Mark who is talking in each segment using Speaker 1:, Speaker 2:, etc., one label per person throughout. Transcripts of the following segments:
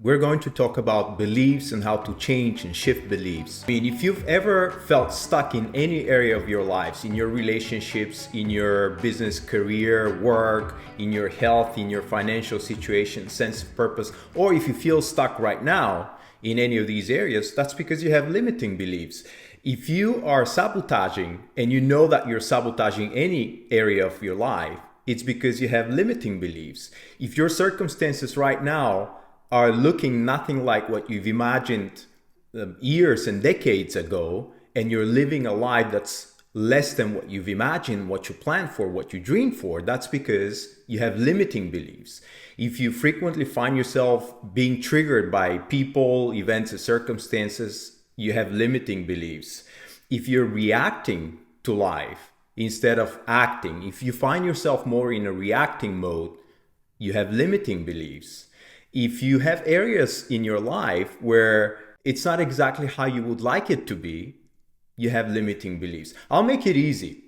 Speaker 1: We're going to talk about beliefs and how to change and shift beliefs. I mean, if you've ever felt stuck in any area of your lives, in your relationships, in your business career, work, in your health, in your financial situation, sense of purpose, or if you feel stuck right now in any of these areas, that's because you have limiting beliefs. If you are sabotaging and you know that you're sabotaging any area of your life, it's because you have limiting beliefs. If your circumstances right now are looking nothing like what you've imagined years and decades ago, and you're living a life that's less than what you've imagined, what you planned for, what you dreamed for, that's because you have limiting beliefs. If you frequently find yourself being triggered by people, events, and circumstances, you have limiting beliefs. If you're reacting to life instead of acting, if you find yourself more in a reacting mode, you have limiting beliefs. If you have areas in your life where it's not exactly how you would like it to be, you have limiting beliefs. I'll make it easy.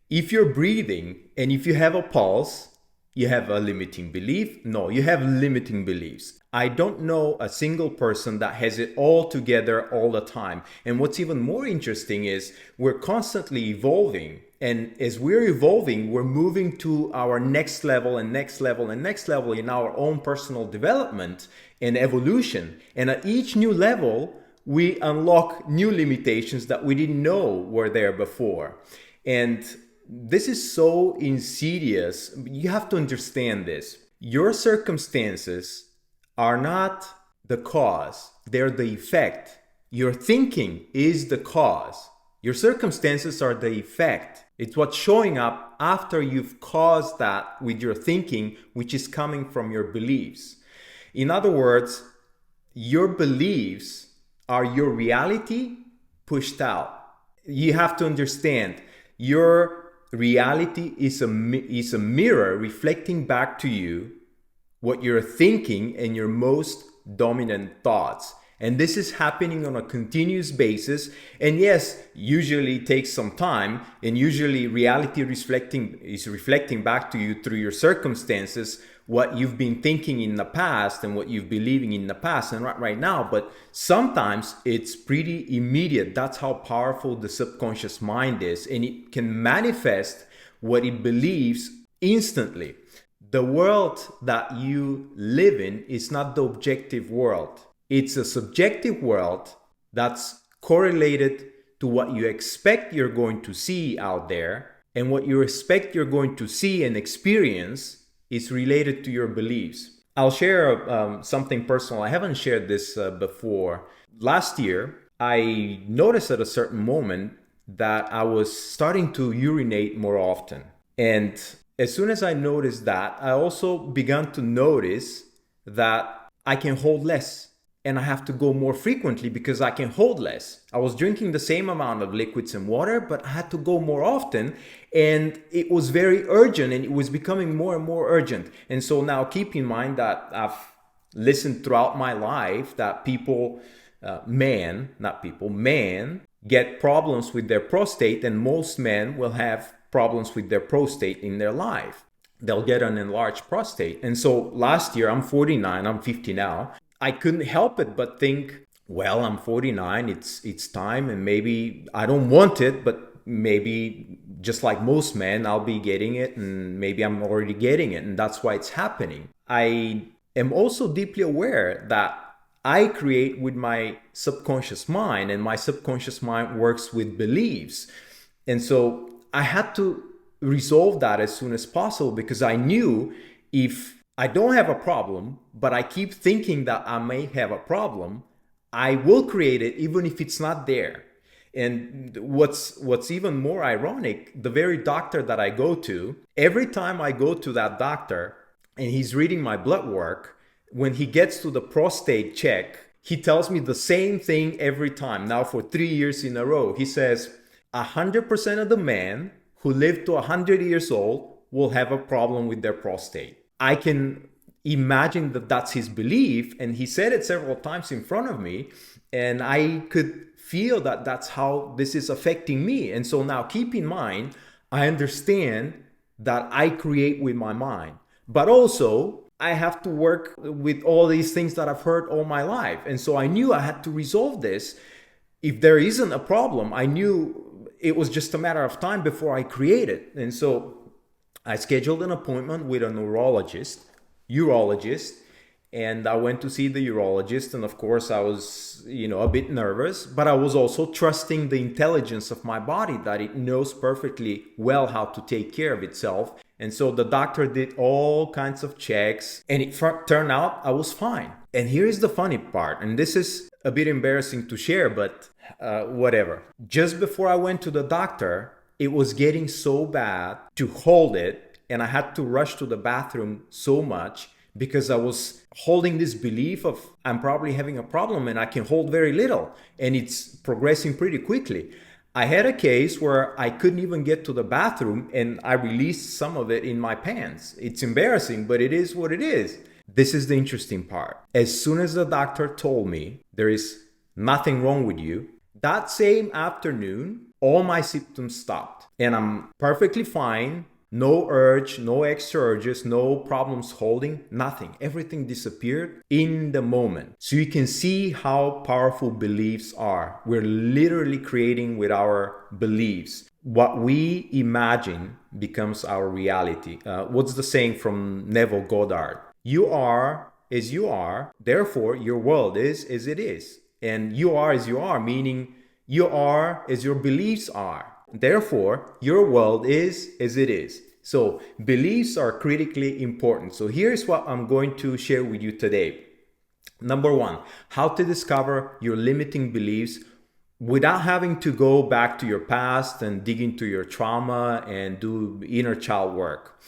Speaker 1: If you're breathing and if you have a pulse, you have a limiting belief? No, you have limiting beliefs. I don't know a single person that has it all together all the time. And what's even more interesting is we're constantly evolving. And as we're evolving, we're moving to our next level and next level and next level in our own personal development and evolution. And at each new level, we unlock new limitations that we didn't know were there before. And this is so insidious. You have to understand this. Your circumstances are not the cause, they're the effect. Your thinking is the cause. Your circumstances are the effect. It's what's showing up after you've caused that with your thinking, which is coming from your beliefs. In other words, your beliefs are your reality pushed out. You have to understand, your reality is a mirror reflecting back to you what you're thinking and your most dominant thoughts. And this is happening on a continuous basis. And yes, usually it takes some time, and usually reality is reflecting back to you through your circumstances, what you've been thinking in the past and what you've believing in the past and right now. But sometimes it's pretty immediate. That's how powerful the subconscious mind is. And it can manifest what it believes instantly. The world that you live in is not the objective world. It's a subjective world that's correlated to what you expect you're going to see out there, and what you expect you're going to see and experience is related to your beliefs. I'll share something personal. I haven't shared this before. Last year, I noticed at a certain moment that I was starting to urinate more often. And as soon as I noticed that, I also began to notice that I can hold less. And I have to go more frequently because I can hold less. I was drinking the same amount of liquids and water, but I had to go more often. And it was very urgent, and it was becoming more and more urgent. And so now keep in mind that I've listened throughout my life that men get problems with their prostate, and most men will have problems with their prostate in their life. They'll get an enlarged prostate. And so last year, I'm 49, I'm 50 now. I couldn't help it but think, well, I'm 49, it's time, and maybe I don't want it, but maybe just like most men, I'll be getting it, and maybe I'm already getting it, and that's why it's happening. I am also deeply aware that I create with my subconscious mind, and my subconscious mind works with beliefs. And so I had to resolve that as soon as possible, because I knew if I don't have a problem, but I keep thinking that I may have a problem, I will create it even if it's not there. And what's even more ironic, the very doctor that I go to, every time I go to that doctor and he's reading my blood work, when he gets to the prostate check, he tells me the same thing every time, now for 3 years in a row. He says, 100% of the men who live to 100 years old will have a problem with their prostate. I can imagine that that's his belief, and he said it several times in front of me, and I could feel that that's how this is affecting me. And so now keep in mind, I understand that I create with my mind, but also I have to work with all these things that I've heard all my life. And so I knew I had to resolve this. If there isn't a problem, I knew it was just a matter of time before I create it. And so I scheduled an appointment with a urologist, and I went to see the urologist. And of course, I was, a bit nervous, but I was also trusting the intelligence of my body that it knows perfectly well how to take care of itself. And so the doctor did all kinds of checks, and it turned out I was fine. And here is the funny part, and this is a bit embarrassing to share, but whatever. Just before I went to the doctor, it was getting so bad to hold it, and I had to rush to the bathroom so much because I was holding this belief of I'm probably having a problem and I can hold very little, and it's progressing pretty quickly. I had a case where I couldn't even get to the bathroom and I released some of it in my pants. It's embarrassing, but it is what it is. This is the interesting part. As soon as the doctor told me there is nothing wrong with you, that same afternoon, all my symptoms stopped and I'm perfectly fine. No urge, no extra urges, no problems holding, nothing. Everything disappeared in the moment. So you can see how powerful beliefs are. We're literally creating with our beliefs. What we imagine becomes our reality. What's the saying from Neville Goddard? You are as you are, therefore your world is as it is. And you are as you are, meaning you are as your beliefs are. Therefore, your world is as it is. So beliefs are critically important. So here's what I'm going to share with you today. Number one, how to discover your limiting beliefs without having to go back to your past and dig into your trauma and do inner child work.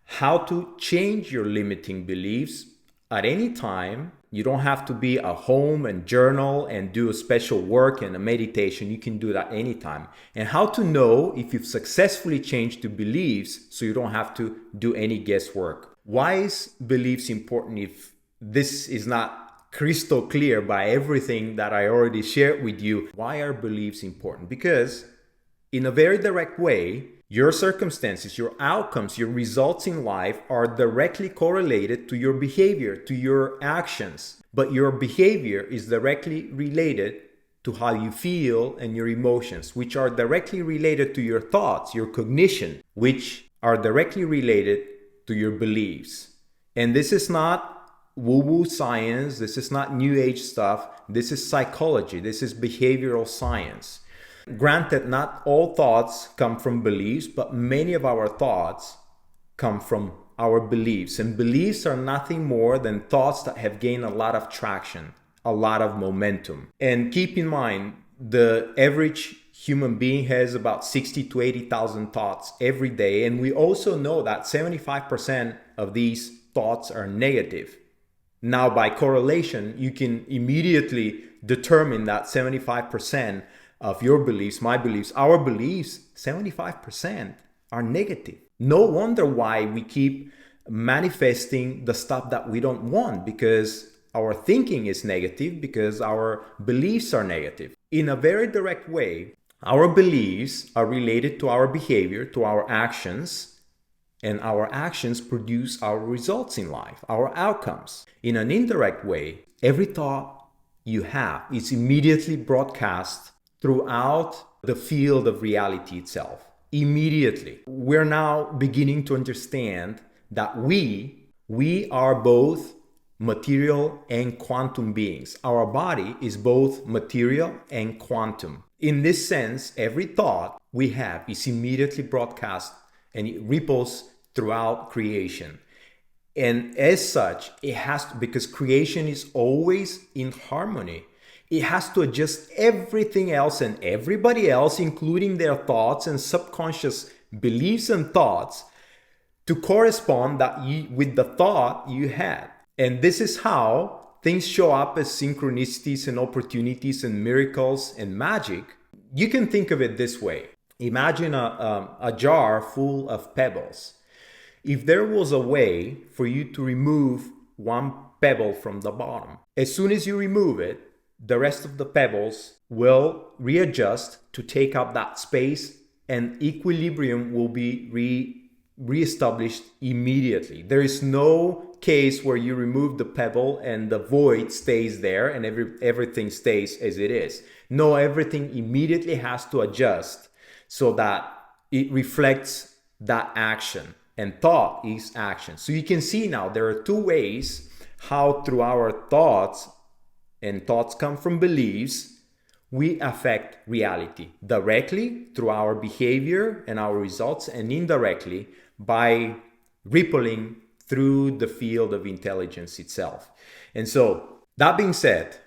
Speaker 1: How to change your limiting beliefs at any time. You don't have to be at home and journal and do a special work and a meditation. You can do that anytime. And how to know if you've successfully changed the beliefs so you don't have to do any guesswork. Why is beliefs important if this is not crystal clear by everything that I already shared with you? Why are beliefs important? Because in a very direct way, your circumstances, your outcomes, your results in life are directly correlated to your behavior, to your actions. But your behavior is directly related to how you feel and your emotions, which are directly related to your thoughts, your cognition, which are directly related to your beliefs. And this is not woo-woo science. This is not new age stuff. This is psychology. This is behavioral science. Granted, not all thoughts come from beliefs, but many of our thoughts come from our beliefs. And beliefs are nothing more than thoughts that have gained a lot of traction, a lot of momentum. And keep in mind, the average human being has about 60 to 80,000 thoughts every day. And we also know that 75% of these thoughts are negative. Now, by correlation, you can immediately determine that 75% of your beliefs, my beliefs, our beliefs, 75% are negative. No wonder why we keep manifesting the stuff that we don't want, because our thinking is negative, because our beliefs are negative. In a very direct way, our beliefs are related to our behavior, to our actions, and our actions produce our results in life, our outcomes. In an indirect way, every thought you have is immediately broadcast throughout the field of reality itself. Immediately. We're now beginning to understand that we are both material and quantum beings. Our body is both material and quantum. In this sense, every thought we have is immediately broadcast and it ripples throughout creation. And as such, it has to, because creation is always in harmony. It has to adjust everything else and everybody else, including their thoughts and subconscious beliefs and thoughts, to correspond with the thought you had. And this is how things show up as synchronicities and opportunities and miracles and magic. You can think of it this way. Imagine a jar full of pebbles. If there was a way for you to remove one pebble from the bottom, as soon as you remove it, the rest of the pebbles will readjust to take up that space and equilibrium will be reestablished immediately. There is no case where you remove the pebble and the void stays there and everything stays as it is. No, everything immediately has to adjust so that it reflects that action. And thought is action. So you can see now there are two ways how through our thoughts, and thoughts come from beliefs, we affect reality. Directly through our behavior and our results, and indirectly by rippling through the field of intelligence itself. And so that being said,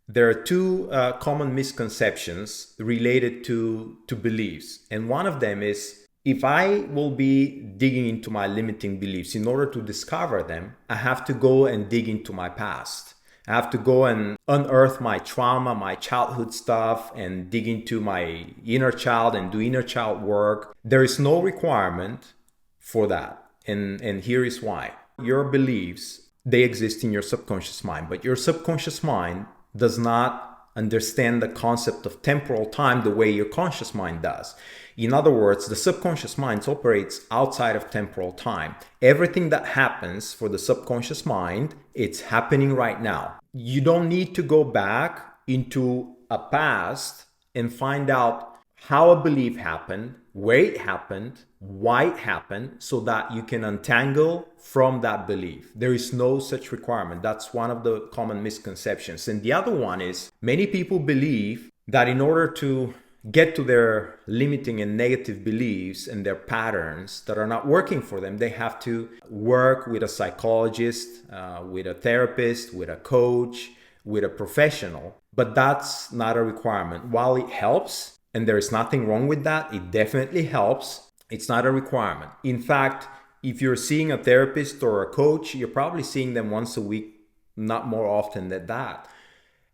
Speaker 1: there are two common misconceptions related to beliefs. And one of them is, if I will be digging into my limiting beliefs, in order to discover them, I have to go and dig into my past. I have to go and unearth my trauma, my childhood stuff, and dig into my inner child and do inner child work. There is no requirement for that. And here is why. Your beliefs, they exist in your subconscious mind, but your subconscious mind does not understand the concept of temporal time the way your conscious mind does. In other words, the subconscious mind operates outside of temporal time. Everything that happens for the subconscious mind, it's happening right now. You don't need to go back into a past and find out how a belief happened, where it happened, why it happened, so that you can untangle from that belief. There is no such requirement. That's one of the common misconceptions. And the other one is, many people believe that in order to get to their limiting and negative beliefs and their patterns that are not working for them, they have to work with a psychologist, with a therapist, with a coach, with a professional. But that's not a requirement. While it helps, and there is nothing wrong with that, it definitely helps, it's not a requirement. In fact, if you're seeing a therapist or a coach, you're probably seeing them once a week, not more often than that.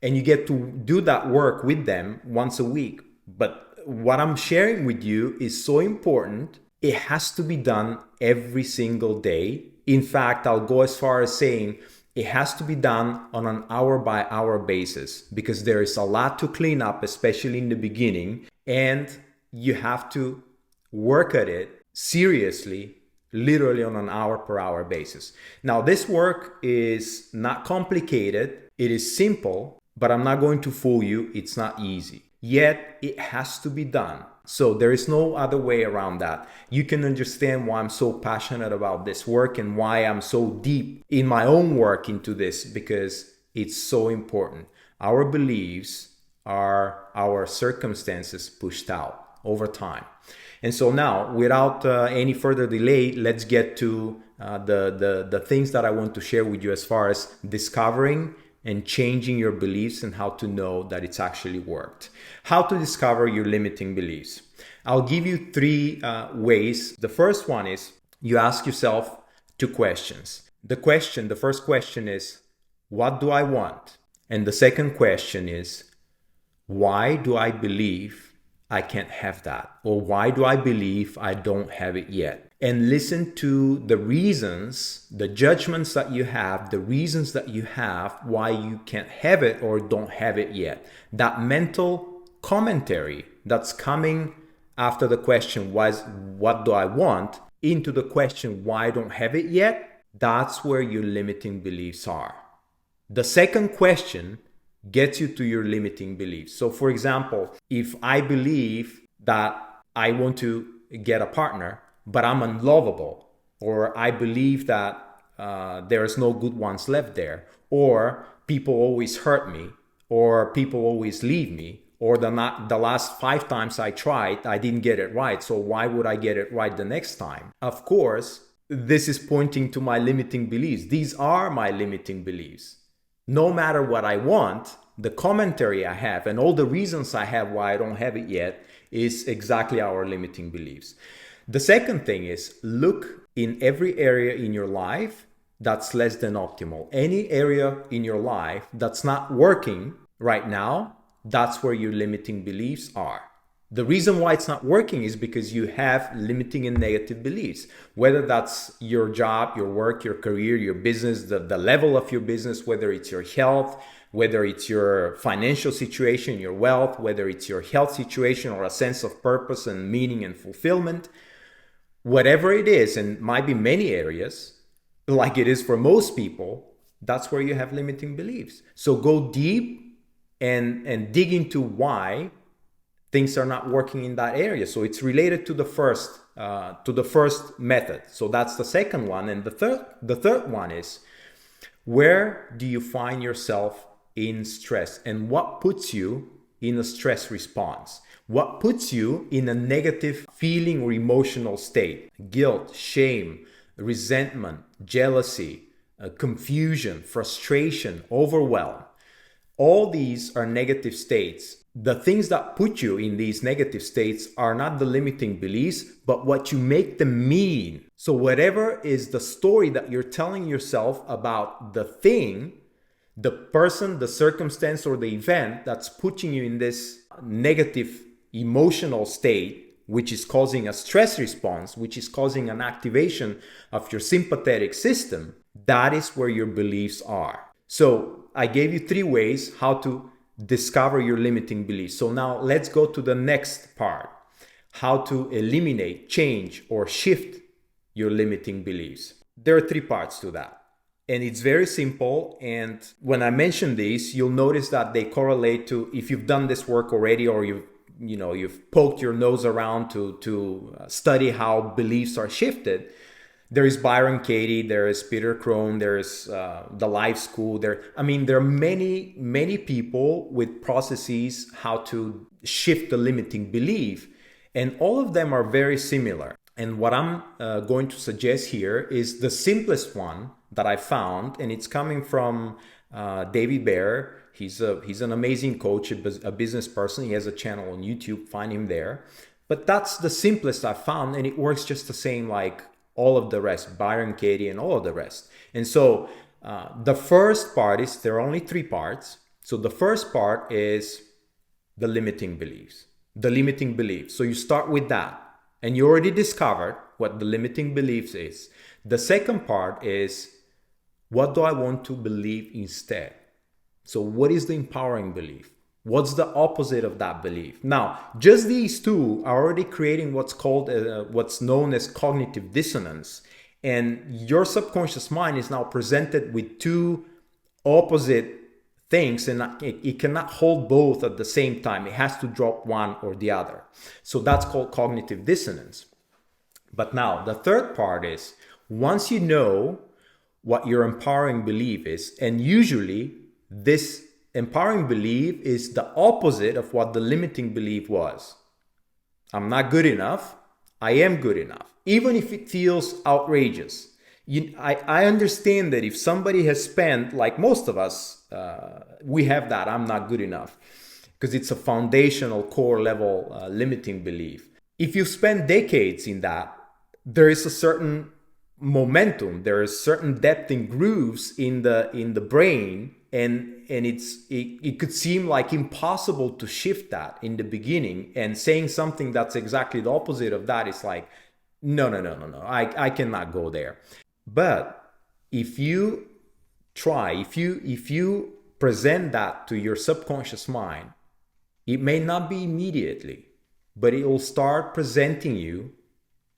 Speaker 1: And you get to do that work with them once a week. But what I'm sharing with you is so important. It has to be done every single day. In fact, I'll go as far as saying it has to be done on an hour by hour basis, because there is a lot to clean up, especially in the beginning. And you have to work at it seriously, literally on an hour per hour basis. Now, this work is not complicated. It is simple, but I'm not going to fool you. It's not easy. Yet it has to be done. So there is no other way around that. You can understand why I'm so passionate about this work and why I'm so deep in my own work into this, because it's so important. Our beliefs are our circumstances pushed out over time. And so now, without any further delay, let's get to the things that I want to share with you as far as discovering and changing your beliefs and how to know that it's actually worked. How to discover your limiting beliefs. I'll give you three ways. The first one is you ask yourself two questions. The first question is, what do I want? And the second question is, why do I believe I can't have that? Or why do I believe I don't have it yet? And listen to the reasons, the judgments that you have, the reasons that you have why you can't have it or don't have it yet. That mental commentary that's coming after the question was, what do I want? Into the question, why I don't have it yet? That's where your limiting beliefs are. The second question gets you to your limiting beliefs. So for example, if I believe that I want to get a partner, but I'm unlovable, or I believe that there's no good ones left there, or people always hurt me, or people always leave me, or the last 5 times I tried, I didn't get it right, so why would I get it right the next time? Of course, this is pointing to my limiting beliefs. These are my limiting beliefs. No matter what I want, the commentary I have and all the reasons I have why I don't have it yet is exactly our limiting beliefs. The second thing is, look in every area in your life that's less than optimal. Any area in your life that's not working right now, that's where your limiting beliefs are. The reason why it's not working is because you have limiting and negative beliefs, whether that's your job, your work, your career, your business, the level of your business, whether it's your health, whether it's your financial situation, your wealth, whether it's your health situation or a sense of purpose and meaning and fulfillment. whatever it is, and might be many areas, like it is for most people, that's where you have limiting beliefs. So go deep and dig into why things are not working in that area. So it's related to the first method. So that's the second one. And the third one is, where do you find yourself in stress, and what puts you in a stress response? What puts you in a negative feeling or emotional state? Guilt, shame, resentment, jealousy, confusion, frustration, overwhelm. All these are negative states. The things that put you in these negative states are not the limiting beliefs, but what you make them mean. So whatever is the story that you're telling yourself about the thing, the person, the circumstance, or the event that's putting you in this negative emotional state, which is causing a stress response, which is causing an activation of your sympathetic system, that is where your beliefs are. So I gave you 3 ways how to discover your limiting beliefs. So now let's go to the next part: how to eliminate, change, or shift your limiting beliefs. There are 3 parts to that. And it's very simple. And when I mention these, you'll notice that they correlate to, if you've done this work already, or you've poked your nose around to study how beliefs are shifted. There is Byron Katie, there is Peter Crone, there is the Life School. There are many people with processes how to shift the limiting belief, and all of them are very similar. And what I'm going to suggest here is the simplest one that I found, and it's coming from David Bear. He's an amazing coach, a business person. He has a channel on YouTube. Find him there. But that's the simplest I found, and it works just the same like all of the rest, Byron Katie and all of the rest. And so the first part is, there are only 3 parts. So the first part is the limiting beliefs. The limiting beliefs. So you start with that, and you already discovered what the limiting beliefs is. The second part is, what do I want to believe instead? So what is the empowering belief? What's the opposite of that belief? Now, just these 2 are already creating what's known as cognitive dissonance. And your subconscious mind is now presented with 2 opposite things, and it cannot hold both at the same time. It has to drop one or the other. So that's called cognitive dissonance. But now, the third part is, once you know what your empowering belief is, and usually this empowering belief is the opposite of what the limiting belief was. I'm not good enough. I am good enough. Even if it feels outrageous. I understand that if somebody has spent, like most of us, we have that, I'm not good enough, because it's a foundational core level limiting belief. If you spend decades in that, there is a certain momentum, there is certain depth and grooves in the brain, and it could seem like impossible to shift that in the beginning. And saying something that's exactly the opposite of that is like, no, I cannot go there. But if you try, if you present that to your subconscious mind, it may not be immediately, but it will start presenting you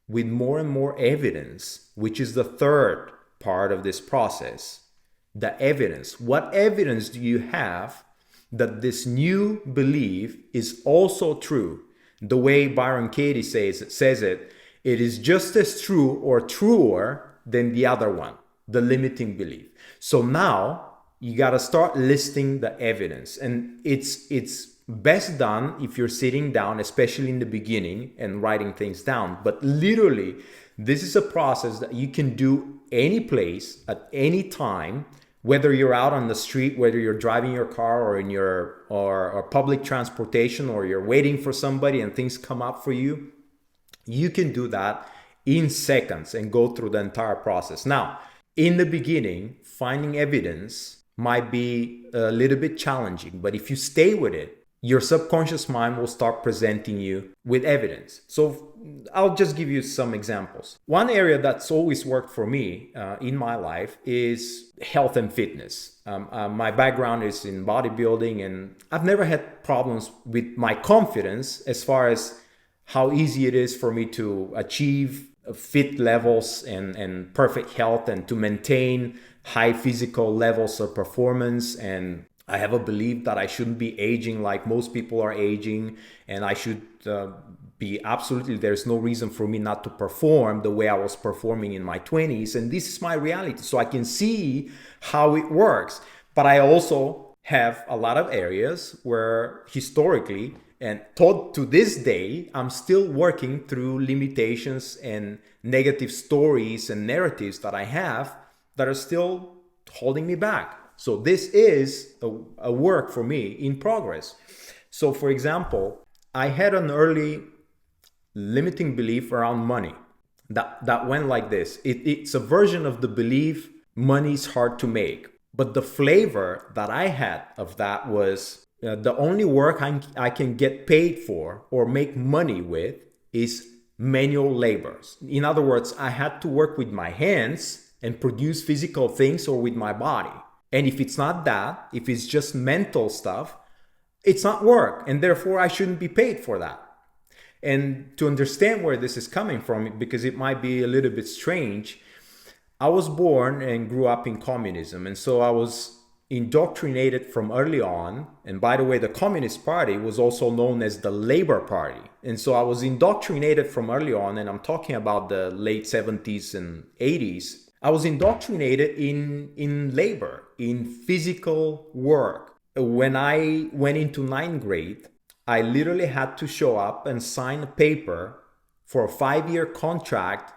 Speaker 1: with more and more evidence, which is the third part of this process. The evidence. What evidence do you have that this new belief is also true? The way Byron Katie says it is just as true or truer than the other one, the limiting belief. So now you got to start listing the evidence, and it's best done if you're sitting down, especially in the beginning, and writing things down. But literally, this is a process that you can do any place at any time, whether you're out on the street, whether you're driving your car, or in your or public transportation, or you're waiting for somebody and things come up for you. You can do that in seconds and go through the entire process. Now, in the beginning, finding evidence might be a little bit challenging, but if you stay with it, your subconscious mind will start presenting you with evidence. So I'll just give you some examples. One area that's always worked for me in my life is health and fitness. My background is in bodybuilding, and I've never had problems with my confidence as far as how easy it is for me to achieve fit levels and perfect health and to maintain high physical levels of performance. And I have a belief that I shouldn't be aging like most people are aging, and I should there's no reason for me not to perform the way I was performing in my 20s. And this is my reality. So I can see how it works. But I also have a lot of areas where historically and taught to this day, I'm still working through limitations and negative stories and narratives that I have that are still holding me back. So this is a work for me in progress. So for example, I had an early limiting belief around money that went like this. It's a version of the belief money is hard to make. But the flavor that I had of that was the only work I can get paid for or make money with is manual labors. In other words, I had to work with my hands and produce physical things or with my body. And if it's not that, if it's just mental stuff, it's not work. And therefore, I shouldn't be paid for that. And to understand where this is coming from, because it might be a little bit strange, I was born and grew up in communism. And so I was indoctrinated from early on. And by the way, the Communist Party was also known as the Labor Party. And so I was indoctrinated from early on, and I'm talking about the late 70s and 80s. I was indoctrinated in labor, in physical work. When I went into ninth grade, I literally had to show up and sign a paper for a 5-year contract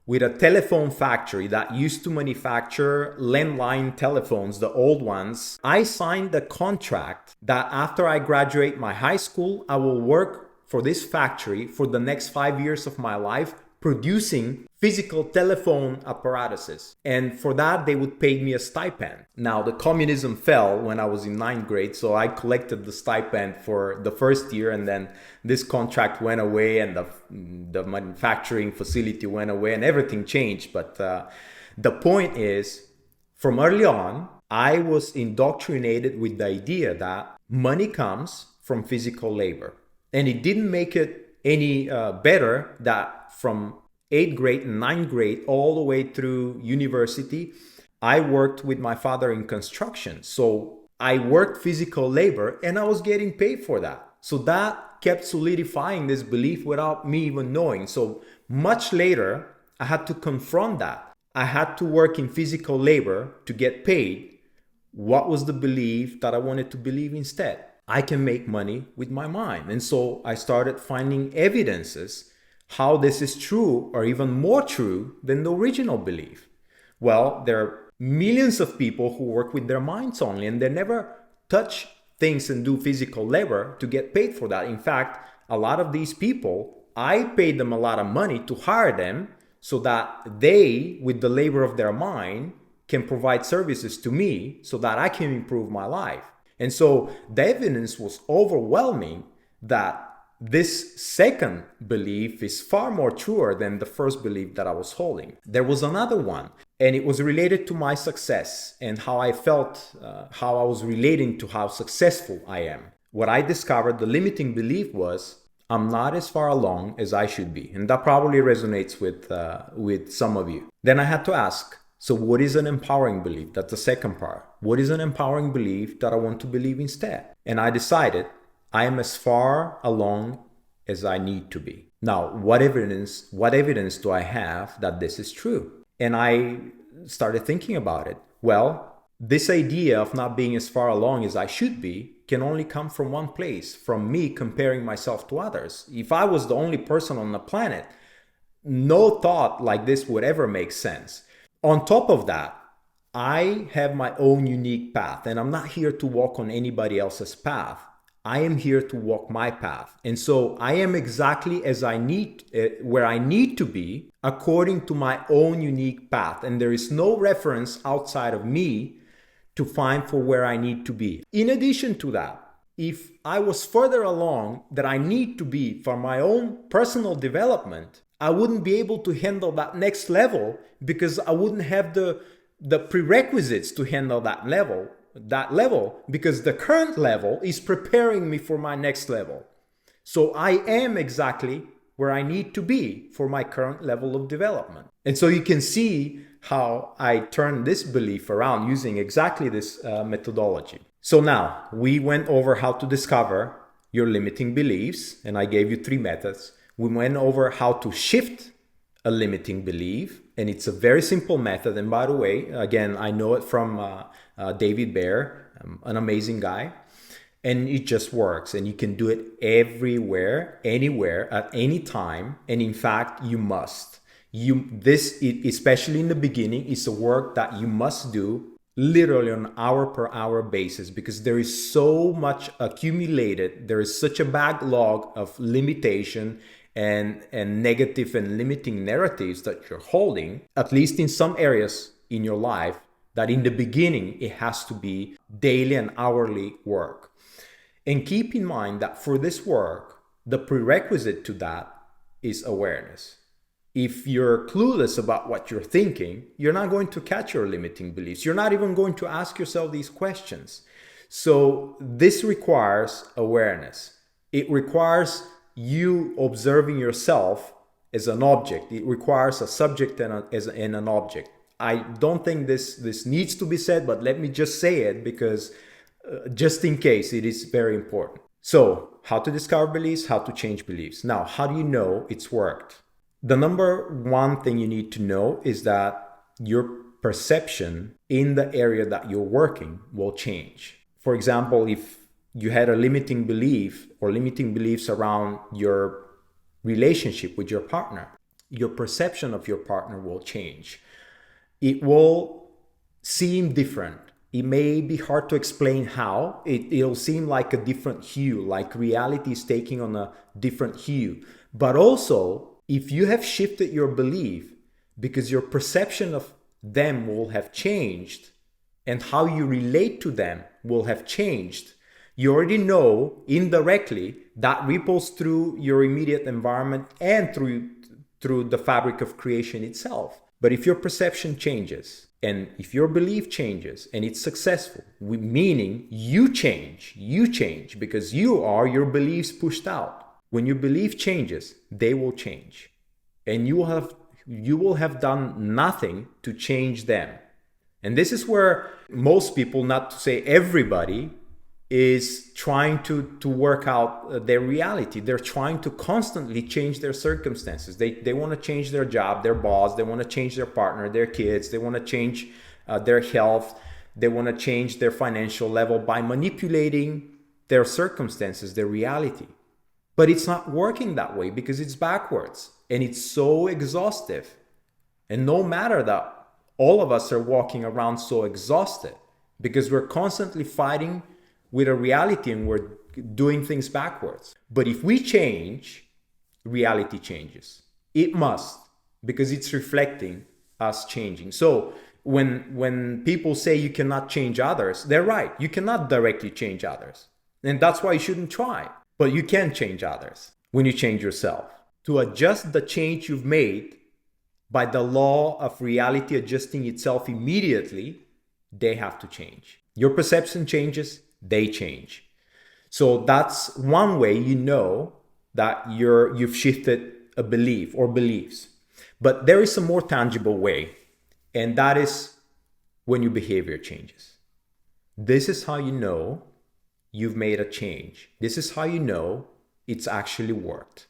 Speaker 1: with a telephone factory that used to manufacture landline telephones, the old ones. I signed the contract that after I graduate my high school, I will work for this factory for the next 5 years of my life, producing physical telephone apparatuses. And for that, they would pay me a stipend. Now, the communism fell when I was in ninth grade, so I collected the stipend for the first year, and then this contract went away, and the manufacturing facility went away, and everything changed. But the point is, from early on, I was indoctrinated with the idea that money comes from physical labor. And it didn't make it any better that from 8th grade and 9th grade all the way through university, I worked with my father in construction. So I worked physical labor and I was getting paid for that. So that kept solidifying this belief without me even knowing. So much later, I had to confront that. I had to work in physical labor to get paid. What was the belief that I wanted to believe instead? I can make money with my mind. And so I started finding evidences how this is true, or even more true than the original belief. Well, there are millions of people who work with their minds only, and they never touch things and do physical labor to get paid for that. In fact, a lot of these people, I paid them a lot of money to hire them so that they, with the labor of their mind, can provide services to me so that I can improve my life. And so the evidence was overwhelming that this second belief is far more truer than the first belief that I was holding. There was another one, and it was related to my success and how I felt, how I was relating to how successful I am. What I discovered, the limiting belief was, I'm not as far along as I should be. And that probably resonates with some of you. Then I had to ask, so what is an empowering belief? That's the second part. What is an empowering belief that I want to believe instead? And I decided I am as far along as I need to be. Now, what evidence do I have that this is true? And I started thinking about it. Well, this idea of not being as far along as I should be can only come from one place, from me comparing myself to others. If I was the only person on the planet, no thought like this would ever make sense. On top of that, I have my own unique path, and I'm not here to walk on anybody else's path. I am here to walk my path. And so I am exactly as I need, where I need to be according to my own unique path. And there is no reference outside of me to find for where I need to be. In addition to that, if I was further along that I need to be for my own personal development, I wouldn't be able to handle that next level because I wouldn't have the prerequisites to handle that level because the current level is preparing me for my next level. So I am exactly where I need to be for my current level of development. And so you can see how I turn this belief around using exactly this methodology. So now we went over how to discover your limiting beliefs, and I gave you 3 methods. We went over how to shift a limiting belief, and it's a very simple method. And by the way, again, I know it from David Baer, an amazing guy, and it just works. And you can do it everywhere, anywhere, at any time. And in fact, you must. Especially in the beginning, is a work that you must do literally on hour per hour basis, because there is so much accumulated. There is such a backlog of limitation and negative and limiting narratives that you're holding, at least in some areas in your life, that in the beginning, it has to be daily and hourly work. And keep in mind that for this work, the prerequisite to that is awareness. If you're clueless about what you're thinking, you're not going to catch your limiting beliefs. You're not even going to ask yourself these questions. So this requires awareness. It requires you observing yourself as an object. It requires a subject and an object. I don't think this needs to be said, but let me just say it because just in case, it is very important. So how to discover beliefs, how to change beliefs. Now, how do you know it's worked? The number one thing you need to know is that your perception in the area that you're working will change. For example, if you had a limiting belief or limiting beliefs around your relationship with your partner, your perception of your partner will change. It will seem different. It may be hard to explain how. It'll seem like a different hue, like reality is taking on a different hue. But also, if you have shifted your belief because your perception of them will have changed and how you relate to them will have changed, you already know indirectly that ripples through your immediate environment and through the fabric of creation itself. But if your perception changes and if your belief changes and it's successful, meaning you change because you are your beliefs pushed out. When your belief changes, they will change. And you will have done nothing to change them. And this is where most people, not to say everybody, is trying to work out their reality. They're trying to constantly change their circumstances. They want to change their job, their boss. They want to change their partner, their kids. They want to change their health. They want to change their financial level by manipulating their circumstances, their reality. But it's not working that way because it's backwards and it's so exhaustive. And no matter that all of us are walking around so exhausted because we're constantly fighting with a reality and we're doing things backwards. But if we change, reality changes. It must, because it's reflecting us changing. So when people say you cannot change others, they're right. You cannot directly change others. And that's why you shouldn't try. But you can change others when you change yourself. To adjust the change you've made by the law of reality adjusting itself immediately, they have to change. Your perception changes, they change. So that's one way you know that you've shifted a belief or beliefs. But there is a more tangible way, and that is when your behavior changes. This is how you know you've made a change. This is how you know it's actually worked.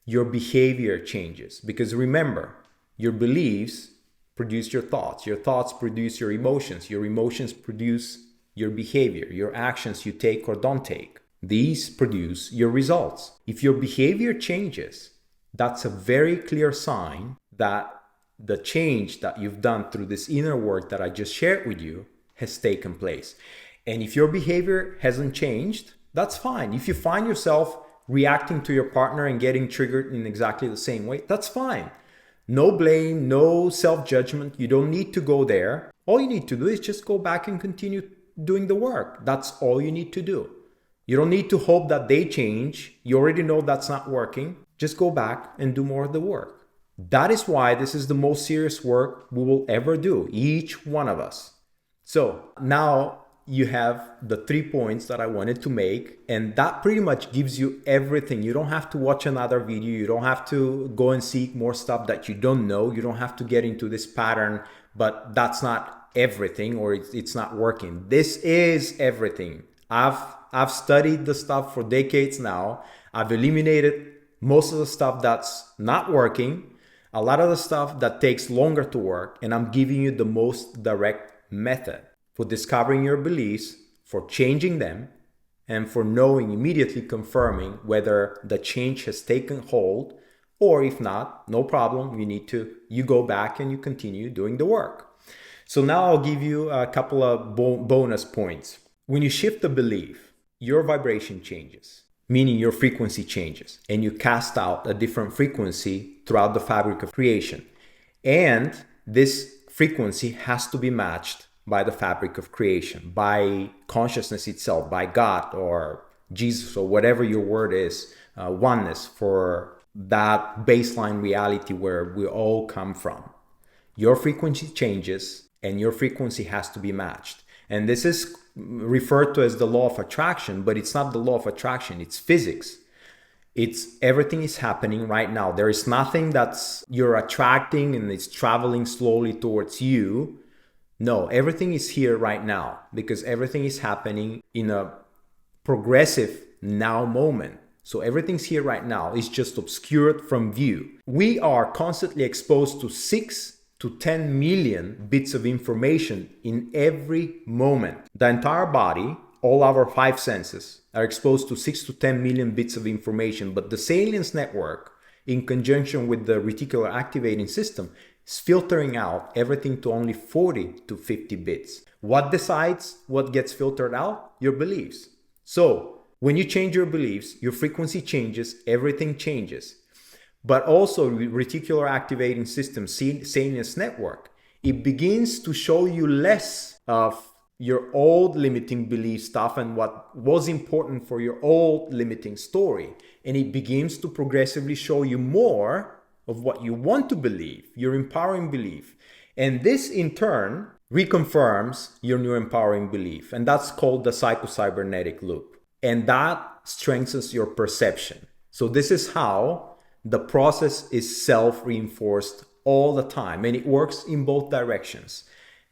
Speaker 1: Your behavior changes because remember, your beliefs produce your thoughts produce your emotions produce your behavior, your actions you take or don't take. These produce your results. If your behavior changes, that's a very clear sign that the change that you've done through this inner work that I just shared with you has taken place. And if your behavior hasn't changed, that's fine. If you find yourself reacting to your partner and getting triggered in exactly the same way, that's fine. No blame, no self-judgment. You don't need to go there. All you need to do is just go back and continue doing the work. That's all you need to do. You don't need to hope that they change. You already know that's not working. Just go back and do more of the work. That is why this is the most serious work we will ever do, each one of us. So now you have the 3 points that I wanted to make, and that pretty much gives you everything. You don't have to watch another video. You don't have to go and seek more stuff that you don't know. You don't have to get into this pattern, but that's not everything, or it's not working. This is everything. I've studied the stuff for decades now. I've eliminated most of the stuff that's not working, a lot of the stuff that takes longer to work, and I'm giving you the most direct method for discovering your beliefs, for changing them, and for knowing, immediately confirming whether the change has taken hold, or if not, no problem, you go back and you continue doing the work. So now I'll give you a couple of bonus points. When you shift the belief, your vibration changes, meaning your frequency changes, and you cast out a different frequency throughout the fabric of creation. And this frequency has to be matched by the fabric of creation, by consciousness itself, by God or Jesus or whatever your word is, oneness, for that baseline reality where we all come from. Your frequency changes and your frequency has to be matched. And this is referred to as the law of attraction, but it's not the law of attraction, it's physics. It's everything is happening right now. There is nothing that's you're attracting and it's traveling slowly towards you. No, everything is here right now because everything is happening in a progressive now moment. So everything's here right now. It's just obscured from view. We are constantly exposed to 6 to 10 million bits of information in every moment. The entire body, all our 5 senses, are exposed to 6 to 10 million bits of information, but the salience network, in conjunction with the reticular activating system, is filtering out everything to only 40 to 50 bits. What decides what gets filtered out? Your beliefs. So when you change your beliefs, your frequency changes, everything changes. But also reticular activating system, salience network, it begins to show you less of your old limiting belief stuff and what was important for your old limiting story. And it begins to progressively show you more of what you want to believe, your empowering belief. And this in turn reconfirms your new empowering belief. And that's called the psychocybernetic loop. And that strengthens your perception. So this is how the process is self-reinforced all the time. And it works in both directions,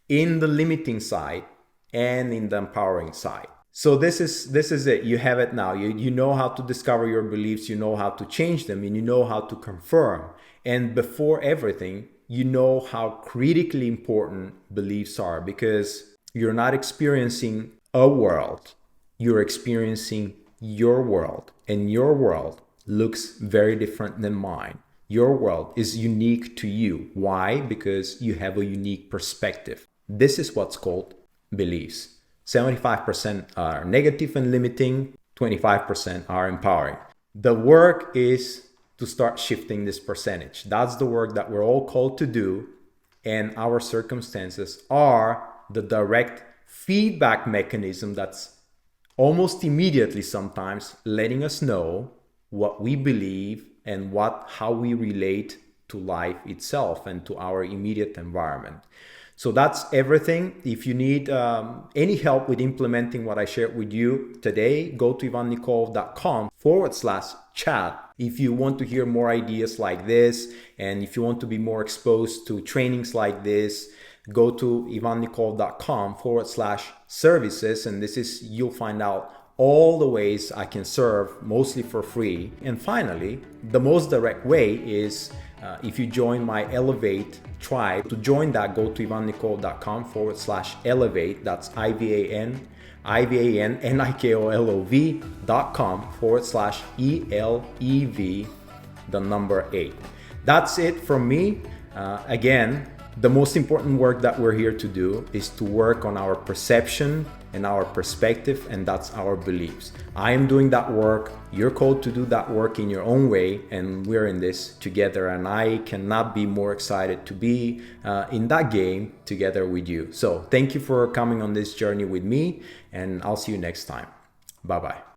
Speaker 1: in the limiting side and in the empowering side. So this is it. You have it now. You know how to discover your beliefs, you know how to change them, and you know how to confirm. And before everything, you know how critically important beliefs are, because you're not experiencing a world, you're experiencing your world, and your world looks very different than mine. Your world is unique to you. Why? Because you have a unique perspective. This is what's called beliefs. 75% are negative and limiting, 25% are empowering. The work is to start shifting this percentage. That's the work that we're all called to do, and our circumstances are the direct feedback mechanism that's almost immediately sometimes letting us know what we believe and how we relate to life itself and to our immediate environment. So that's everything. If you need any help with implementing what I shared with you today, go to ivannikolov.com/chat. If you want to hear more ideas like this, and if you want to be more exposed to trainings like this, go to ivannikolov.com/services. And you'll find out all the ways I can serve, mostly for free. And finally, the most direct way is if you join my Elevate tribe. To join that, go to ivannikolov.com/elevate. That's ivannikolov.com/ELEV, the number 8. That's it from me. Again, the most important work that we're here to do is to work on our perception and our perspective, and that's our beliefs. I am doing that work. You're called to do that work in your own way, and we're in this together. And I cannot be more excited to be in that game together with you. So thank you for coming on this journey with me, and I'll see you next time. Bye-bye.